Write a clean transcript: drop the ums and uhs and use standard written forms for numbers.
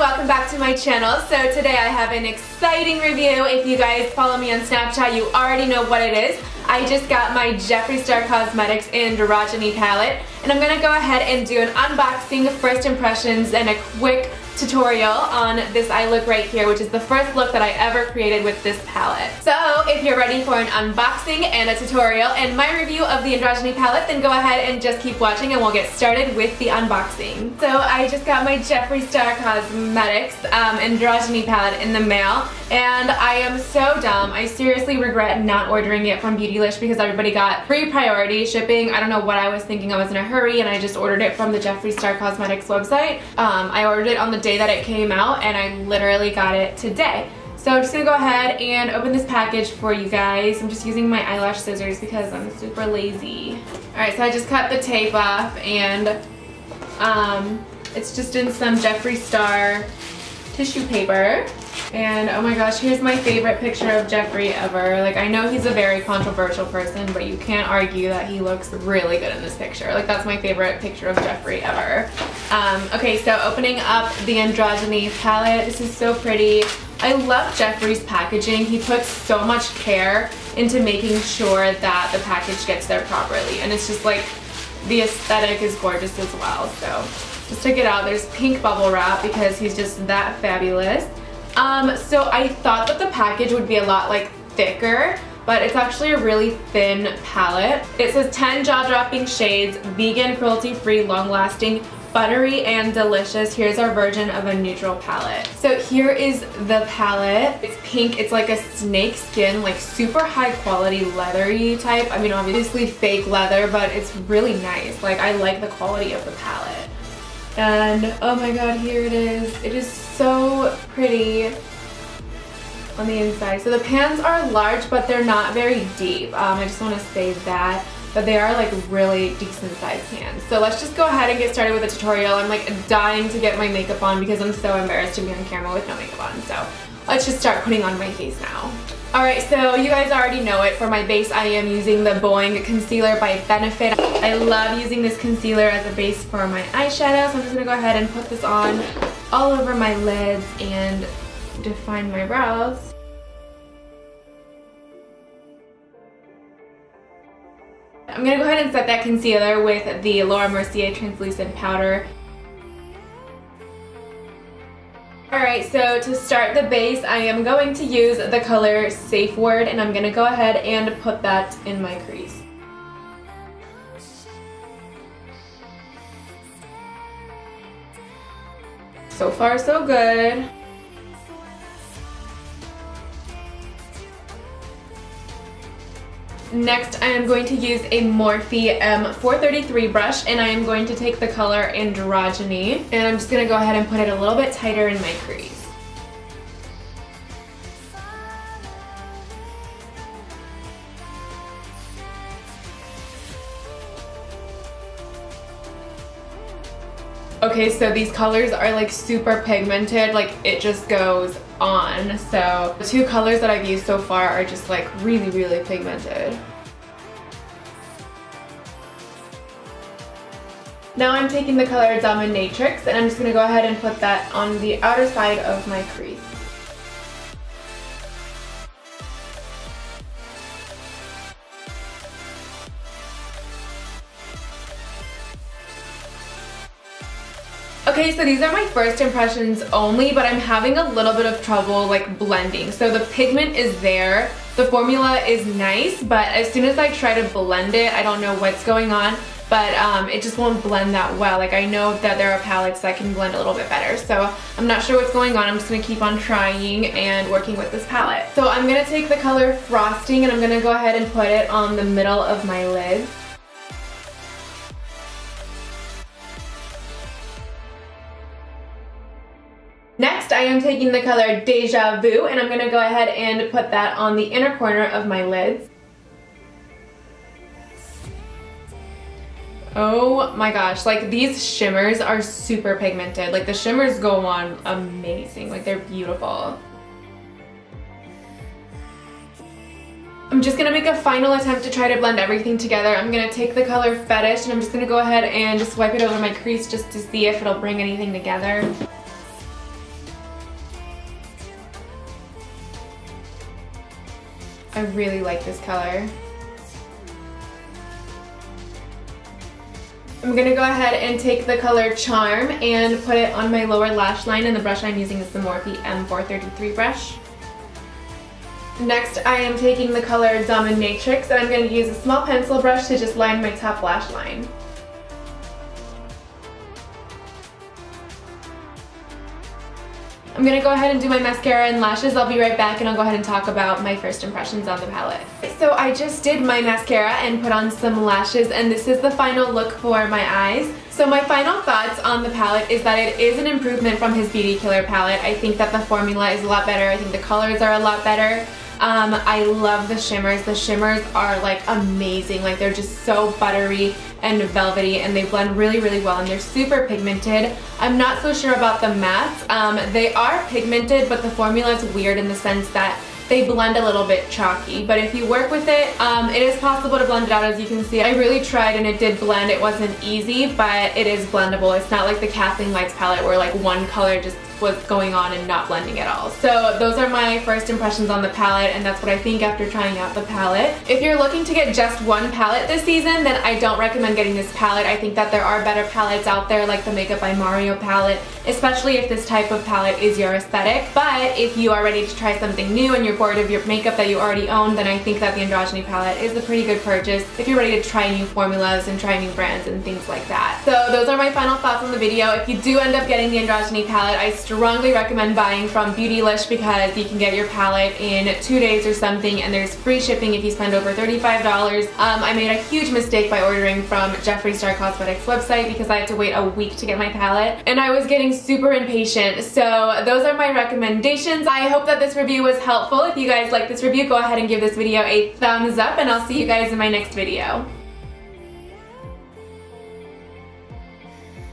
welcome back to my channel. So today I have an exciting review. If you guys follow me on Snapchat, you already know what it is. I just got my Jeffree Star Cosmetics Androgyny palette, and I'm going to go ahead and do an unboxing, first impressions, and a quick tutorial on this eye look right here, which is the first look that I ever created with this palette. So if you're ready for an unboxing and a tutorial and my review of the Androgyny palette, then go ahead and just keep watching and we'll get started with the unboxing. So I just got my Jeffree Star Cosmetics Androgyny palette in the mail, and I am so dumb. I seriously regret not ordering it from Beautylish because everybody got free priority shipping. I don't know what I was thinking. I was in a hurry and I just ordered it from the Jeffree Star Cosmetics website. I ordered it on the day that it came out and I literally got it today. So I'm just gonna go ahead and open this package for you guys. I'm just using my eyelash scissors because I'm super lazy. Alright, so I just cut the tape off, and it's just in some Jeffree Star tissue paper. And oh my gosh, here's my favorite picture of Jeffree ever. Like, I know he's a very controversial person, but you can't argue that he looks really good in this picture. Like, that's my favorite picture of Jeffree ever. Okay, so opening up the Androgyny palette. This is so pretty. I love Jeffree's packaging. He puts so much care into making sure that the package gets there properly. And it's just like, the aesthetic is gorgeous as well. So just take it out. There's pink bubble wrap because he's just that fabulous. So I thought that the package would be a lot like thicker, but it's actually a really thin palette. It says 10 jaw-dropping shades, vegan, cruelty-free, long-lasting, buttery, and delicious. Here's our version of a neutral palette. So here is the palette. It's pink. It's like a snake skin, like super high quality leathery type. I mean, obviously fake leather, but it's really nice. Like, I like the quality of the palette. And oh my god, here it is. It is so pretty on the inside. So the pans are large, but they're not very deep. I just want to say that. But they are like really decent sized pans. So let's just go ahead and get started with the tutorial. I'm like dying to get my makeup on because I'm so embarrassed to be on camera with no makeup on. So let's just start putting on my face now. Alright, so you guys already know it. For my base, I am using the Boing Concealer by Benefit. I love using this concealer as a base for my eyeshadow, so I'm just going to go ahead and put this on all over my lids and define my brows. I'm going to go ahead and set that concealer with the Laura Mercier Translucent Powder. Alright, so to start the base, I am going to use the color Safe Word, and I'm going to go ahead and put that in my crease. So far, so good. Next, I am going to use a Morphe M433 brush, and I am going to take the color Androgyny, and I'm just going to go ahead and put it a little bit tighter in my crease. Okay, so these colors are like super pigmented, like it just goes on. So the two colors that I've used so far are just like really, really pigmented. Now I'm taking the color Dominatrix, and I'm just going to go ahead and put that on the outer side of my crease. Okay, so these are my first impressions only, but I'm having a little bit of trouble like blending. So the pigment is there, the formula is nice, but as soon as I try to blend it, I don't know what's going on, but it just won't blend that well. Like, I know that there are palettes that can blend a little bit better, so I'm not sure what's going on. I'm just going to keep on trying and working with this palette. So I'm going to take the color Frosting, and I'm going to go ahead and put it on the middle of my lid. Next, I am taking the color Deja Vu, and I'm going to go ahead and put that on the inner corner of my lids. Oh my gosh, like these shimmers are super pigmented. Like the shimmers go on amazing, like they're beautiful. I'm just gonna make a final attempt to try to blend everything together. I'm gonna take the color Fetish, and I'm just gonna go ahead and just wipe it over my crease just to see if it'll bring anything together. I really like this color. I'm gonna go ahead and take the color Charm and put it on my lower lash line, and the brush I'm using is the Morphe M433 brush. Next, I am taking the color Dominatrix, and I'm going to use a small pencil brush to just line my top lash line. I'm going to go ahead and do my mascara and lashes. I'll be right back and I'll go ahead and talk about my first impressions on the palette. So I just did my mascara and put on some lashes, and this is the final look for my eyes. So my final thoughts on the palette is that it is an improvement from his Beauty Killer palette. I think that the formula is a lot better. I think the colors are a lot better. I love the shimmers. The shimmers are like amazing. Like they're just so buttery and velvety, and they blend really, really well, and they're super pigmented. I'm not so sure about the mattes. They are pigmented, but the formula is weird in the sense that they blend a little bit chalky, but if you work with it, it is possible to blend it out. As you can see, I really tried and it did blend. It wasn't easy, but it is blendable. It's not like the Kathleen Lights palette where like one color just was going on and not blending at all. So those are my first impressions on the palette, and that's what I think after trying out the palette. If you're looking to get just one palette this season, then I don't recommend getting this palette. I think that there are better palettes out there, like the Makeup by Mario palette, especially if this type of palette is your aesthetic. But if you are ready to try something new and you're bored of your makeup that you already own, then I think that the Androgyny palette is a pretty good purchase if you're ready to try new formulas and try new brands and things like that. So those are my final thoughts on the video. If you do end up getting the Androgyny palette, I strongly recommend buying from Beautylish because you can get your palette in 2 days or something, and there's free shipping if you spend over $35. I made a huge mistake by ordering from Jeffree Star Cosmetics website because I had to wait a week to get my palette, and I was getting super impatient. So those are my recommendations. I hope that this review was helpful. If you guys like this review, go ahead and give this video a thumbs up, and I'll see you guys in my next video.